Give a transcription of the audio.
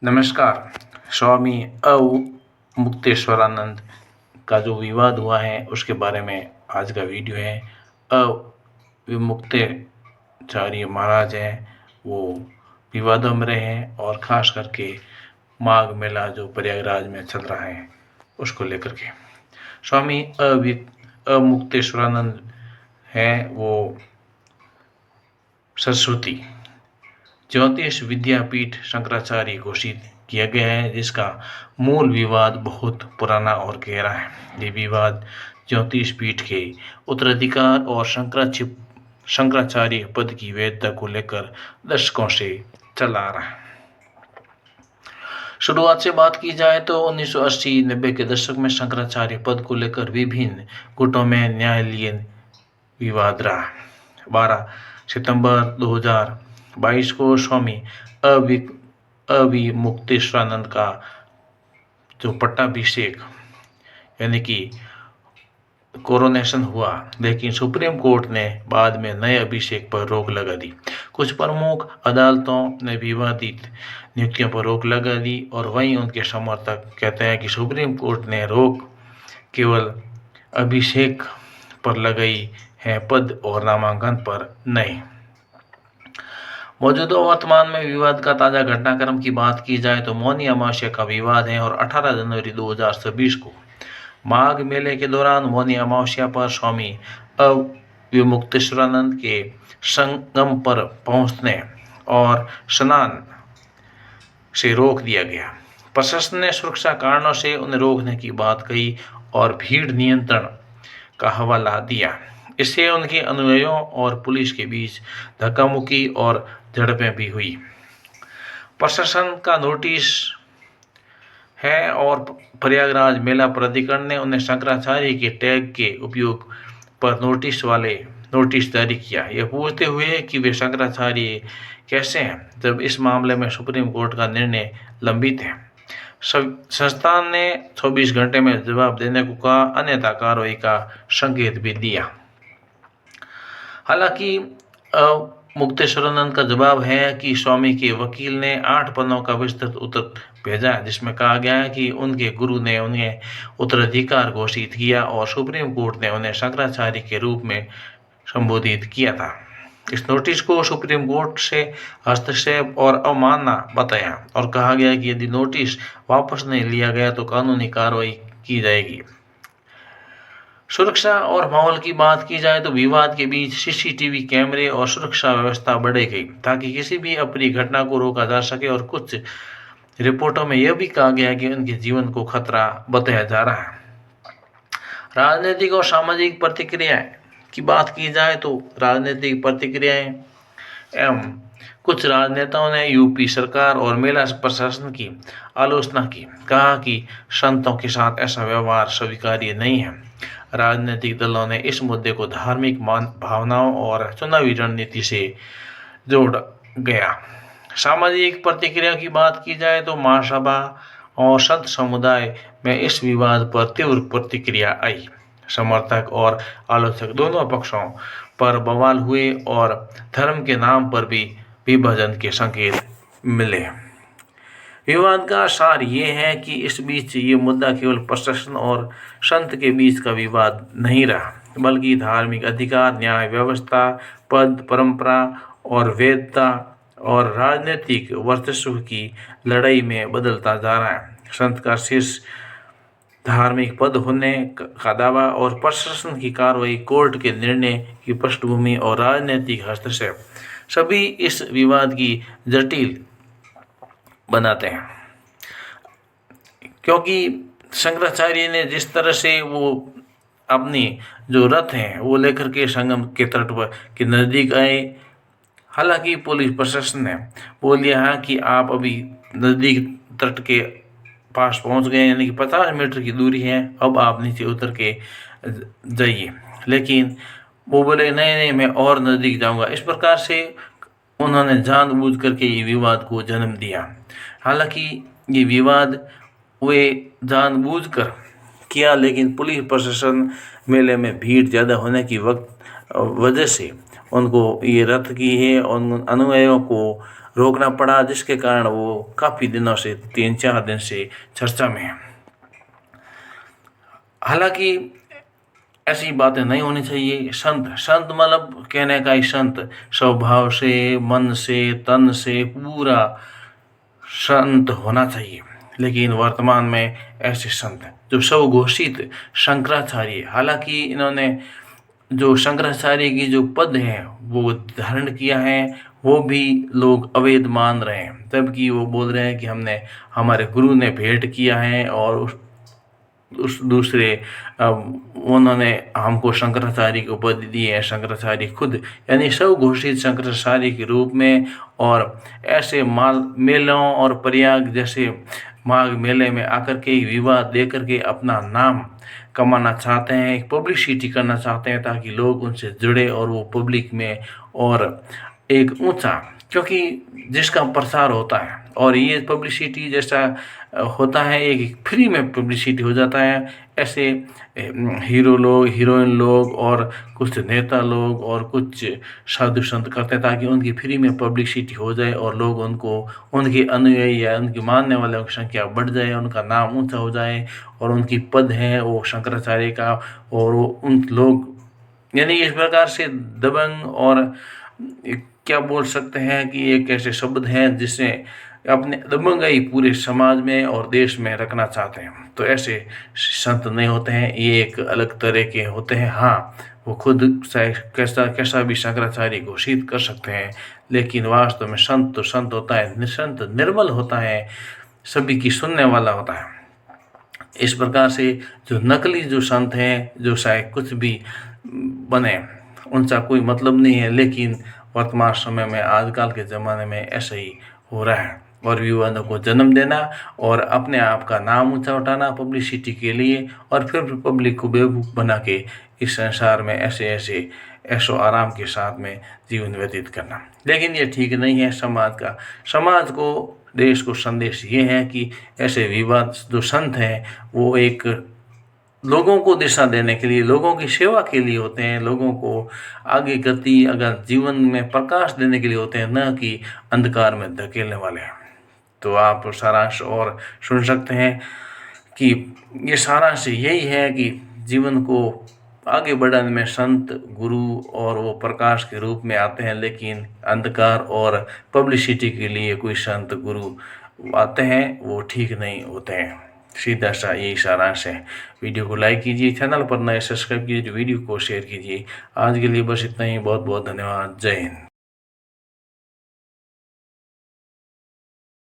नमस्कार। स्वामी मुक्तेश्वरानंद का जो विवाद हुआ है उसके बारे में आज का वीडियो है। अविमुक्ताचार्य महाराज हैं, वो विवादों में रहे हैं और ख़ास करके माघ मेला जो प्रयागराज में चल रहा है उसको लेकर के। स्वामी अमुक्तेश्वरानंद हैं, वो सरस्वती ज्योतिष विद्यापीठ शंकराचार्य घोषित किया गया है, जिसका मूल विवाद बहुत पुराना और गहरा है। ये विवाद ज्योतिष पीठ के उत्तराधिकार और शंकराचार्य पद की वैधता को लेकर दशकों से चला आ रहा है। शुरुआत से बात की जाए तो 1980-90 के दशक में शंकराचार्य पद को लेकर विभिन्न गुटों में न्यायालयीन विवाद रहा। 12 सितंबर 2022 को स्वामी अविमुक्तेश्वरानंद का जो पट्टाभिषेक यानी कि कोरोनेशन हुआ, लेकिन सुप्रीम कोर्ट ने बाद में नए अभिषेक पर रोक लगा दी। कुछ प्रमुख अदालतों ने विवादित नियुक्तियों पर रोक लगा दी और वहीं उनके समर्थक कहते हैं कि सुप्रीम कोर्ट ने रोक केवल अभिषेक पर लगाई है, पद और नामांकन पर नहीं। मौजूदा वर्तमान में विवाद का ताजा घटनाक्रम की बात की जाए तो मौनी अमावस्या का विवाद है और 18 जनवरी 2026 को माघ मेले के दौरान मौनी अमावस्या पर स्वामी अविमुक्तेश्वरानंद के संगम पर पहुंचने और स्नान से रोक दिया गया। प्रशासन ने सुरक्षा कारणों से उन्हें रोकने की बात कही और भीड़ नियंत्रण का हवाला दिया। इससे उनके अनुयायियों और पुलिस के बीच धक्का-मुक्की और झड़पें भी हुई। प्रशासन का नोटिस है और प्रयागराज मेला प्राधिकरण ने उन्हें शंकराचार्य के टैग के उपयोग पर नोटिस जारी किया, यह पूछते हुए कि वे शंकराचार्य कैसे हैं, जब इस मामले में सुप्रीम कोर्ट का निर्णय लंबित है। संस्थान ने 24 घंटे में जवाब देने को कहा, अन्यथा कार्रवाई का संकेत भी दिया। हालांकि मुक्तेश्वरानंद का जवाब है कि स्वामी के वकील ने 8 पन्नों का विस्तृत उत्तर भेजा, जिसमें कहा गया है कि उनके गुरु ने उन्हें उत्तराधिकार घोषित किया और सुप्रीम कोर्ट ने उन्हें शंकराचार्य के रूप में संबोधित किया था। इस नोटिस को सुप्रीम कोर्ट से हस्तक्षेप और अवमानना बताया और कहा गया कि यदि नोटिस वापस नहीं लिया गया तो कानूनी कार्रवाई की जाएगी। सुरक्षा और माहौल की बात की जाए तो विवाद के बीच सीसीटीवी कैमरे और सुरक्षा व्यवस्था बढ़ाई गई ताकि किसी भी अप्रिय घटना को रोका जा सके और कुछ रिपोर्टों में यह भी कहा गया कि उनके जीवन को खतरा बताया जा रहा है। राजनीतिक और सामाजिक प्रतिक्रियाएं की बात की जाए तो राजनीतिक प्रतिक्रियाएं एवं कुछ राजनेताओं ने यूपी सरकार और मेला प्रशासन की आलोचना की, कहा कि संतों के साथ ऐसा व्यवहार स्वीकार्य नहीं है। राजनीतिक दलों ने इस मुद्दे को धार्मिक भावनाओं और चुनावी रणनीति से जोड़ गया। सामाजिक प्रतिक्रिया की बात की जाए तो महासभा और संत समुदाय में इस विवाद पर तीव्र प्रतिक्रिया आई। समर्थक और आलोचक दोनों पक्षों पर बवाल हुए और धर्म के नाम पर भी विभाजन के संकेत मिले। विवाद का सार ये है कि इस बीच ये मुद्दा केवल प्रशासन और संत के बीच का विवाद नहीं रहा, बल्कि धार्मिक अधिकार, न्याय व्यवस्था, पद, परंपरा और वैधता और राजनीतिक वर्चस्व की लड़ाई में बदलता जा रहा है। संत का शीर्ष धार्मिक पद होने का दावा और प्रशासन की कार्रवाई, कोर्ट के निर्णय की पृष्ठभूमि और राजनीतिक हस्तक्षेप सभी इस विवाद की जटिल बनाते हैं, क्योंकि शंकराचार्य ने जिस तरह से वो अपनी जो रथ हैं वो लेकर के संगम के तट पर के नज़दीक आए। हालांकि पुलिस प्रशासन ने बोल दिया है कि आप अभी नज़दीक तट के पास पहुंच गए, यानी कि 50 मीटर की दूरी है, अब आप नीचे उतर के जाइए। लेकिन वो बोले नहीं नहीं, मैं और नज़दीक जाऊंगा। इस प्रकार से उन्होंने जानबूझ करके ये विवाद को जन्म दिया। हालांकि ये विवाद वे जानबूझकर किया, लेकिन पुलिस प्रशासन मेले में भीड़ ज़्यादा होने की वजह से उनको ये रथ की है और अनुयायियों को रोकना पड़ा, जिसके कारण वो काफ़ी दिनों से 3-4 दिन से चर्चा में है। हालांकि ऐसी बातें नहीं होनी चाहिए। संत संत मतलब कहने का ही संत, स्वभाव से, मन से, तन से पूरा संत होना चाहिए। लेकिन वर्तमान में ऐसे संत जो स्वघोषित शंकराचार्य, हालांकि इन्होंने जो शंकराचार्य की जो पद है वो धारण किया है, वो भी लोग अवैध मान रहे हैं, जबकि वो बोल रहे हैं कि हमने हमारे गुरु ने भेंट किया है और उस दूसरे उन्होंने हमको शंकराचार्य की उपाधि दी है। शंकराचार्य खुद यानी स्वघोषित शंकराचार्य के रूप में, और ऐसे मेलों और प्रयाग जैसे माघ मेले में आकर के विवाह दे करके अपना नाम कमाना चाहते हैं, एक पब्लिसिटी करना चाहते हैं, ताकि लोग उनसे जुड़े और वो पब्लिक में और एक ऊंचा, क्योंकि जिसका प्रसार होता है और ये पब्लिसिटी जैसा होता है, एक फ्री में पब्लिसिटी हो जाता है। ऐसे हीरो लोग, हीरोइन लोग और कुछ नेता लोग और कुछ साधु संत करते हैं ताकि उनकी फ्री में पब्लिसिटी हो जाए और लोग उनको, उनके अनुयायी या उनके मानने वालों की संख्या बढ़ जाए, उनका नाम ऊंचा हो जाए और उनकी पद है वो शंकराचार्य का, और वो उन लोग यानी इस प्रकार से दबंग और क्या बोल सकते हैं कि एक ऐसे शब्द हैं जिससे अपने दबंगाई पूरे समाज में और देश में रखना चाहते हैं। तो ऐसे संत नहीं होते हैं, ये एक अलग तरह के होते हैं। हाँ, वो खुद चाहे कैसा कैसा भी शंकराचार्य घोषित कर सकते हैं, लेकिन वास्तव में संत तो संत होता है, संत निर्मल होता है, सभी की सुनने वाला होता है। इस प्रकार से जो नकली जो संत हैं, जो शायद कुछ भी बने, उनका कोई मतलब नहीं है, लेकिन वर्तमान समय में आजकल के ज़माने में ऐसा ही हो रहा है। और विवादों को जन्म देना और अपने आप का नाम ऊंचा उठाना पब्लिसिटी के लिए, और फिर पब्लिक को बेवकूफ़ बना के इस संसार में ऐसे ऐसे ऐशो आराम के साथ में जीवन व्यतीत करना। लेकिन ये ठीक नहीं है। समाज को, देश को संदेश ये है कि ऐसे विवाद जो संत हैं वो एक लोगों को दिशा देने के लिए, लोगों की सेवा के लिए होते हैं, लोगों को आगे गति अगर जीवन में प्रकाश देने के लिए होते हैं, न कि अंधकार में धकेलने वाले हैं। तो आप सारांश और सुन सकते हैं कि ये सारांश यही है कि जीवन को आगे बढ़ाने में संत, गुरु और वो प्रकाश के रूप में आते हैं, लेकिन अंधकार और पब्लिसिटी के लिए कोई संत गुरु आते हैं, वो ठीक नहीं होते हैं। सीधा सा यही सारांश है। वीडियो को लाइक कीजिए, चैनल पर नए सब्सक्राइब कीजिए, वीडियो को शेयर कीजिए। आज के लिए बस इतना ही। बहुत बहुत धन्यवाद। जय हिंद।